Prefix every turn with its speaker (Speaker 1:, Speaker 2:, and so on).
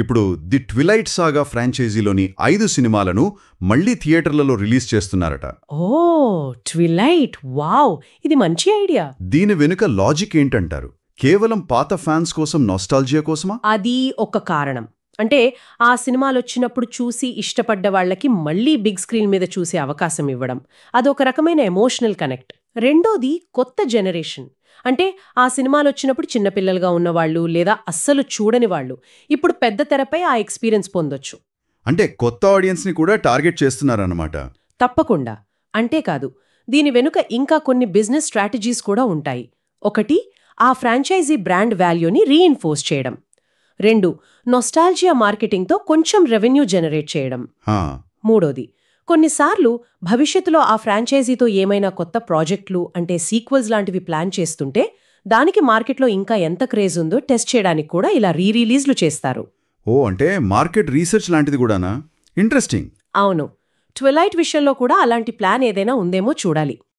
Speaker 1: ఇప్పుడు the twilight సాగా ఫ్రాంచైజీలోని 5 సినిమాలను మళ్లీ థియేటర్లలో రిలీజ్ చేస్తున్నారట.
Speaker 2: ఓ ట్విలైట్, వావ్, ఇది మంచి ఐడియా.
Speaker 1: దీని వెనుక లాజిక్ ఏంటంటారు? కేవలం పాత ఫ్యాన్స్ కోసం నొస్టాల్జియా కోసమా?
Speaker 2: అది ఒక కారణం. అంటే ఆ సినిమాలొచ్చినప్పుడు చూసి ఇష్టపడ్డ వాళ్లకి మళ్లీ బిగ్ స్క్రీన్ మీద చూసే అవకాశం ఇవ్వడం, అదొక రకమైన ఎమోషనల్ కనెక్ట్. రెండోది కొత్త జనరేషన్. అంటే ఆ సినిమాలొచ్చినప్పుడు చిన్నపిల్లలుగా ఉన్నవాళ్లు లేదా అస్సలు చూడని వాళ్లు ఇప్పుడు పెద్ద తెరపై ఆ ఎక్స్పీరియన్స్ పొందొచ్చు.
Speaker 1: అంటే కొత్త ఆడియన్స్ని కూడా టార్గెట్ చేస్తున్నారన్నమాట.
Speaker 2: తప్పకుండా. అంతేకాదు, దీని వెనుక ఇంకా కొన్ని బిజినెస్ స్ట్రాటజీస్ కూడా ఉంటాయి. ఒకటి, ఆ ఫ్రాంచైజీ బ్రాండ్ వాల్యూని రీఇన్ఫోర్స్ చేయడం. 2, నొస్టాల్జియా మార్కెటింగ్తో కొంచెం రెవెన్యూ జనరేట్ చేయడం. మూడోది, కొన్నిసార్లు భవిష్యత్తులో ఆ ఫ్రాంచైజీతో ఏమైనా కొత్త ప్రాజెక్టులు అంటే సీక్వెల్స్ లాంటివి ప్లాన్ చేస్తుంటే దానికి మార్కెట్లో ఇంకా ఎంత క్రేజ్ ఉందో టెస్ట్ చేయడానికి కూడా ఇలా రీరిలీజ్లు చేస్తారు.
Speaker 1: ఓ, అంటే మార్కెట్ రీసెర్చ్ లాంటిది కూడానా? ఇంట్రెస్టింగ్.
Speaker 2: అవును. ట్విలైట్ విషయంలో కూడా అలాంటి ప్లాన్ ఏదైనా ఉందేమో చూడాలి.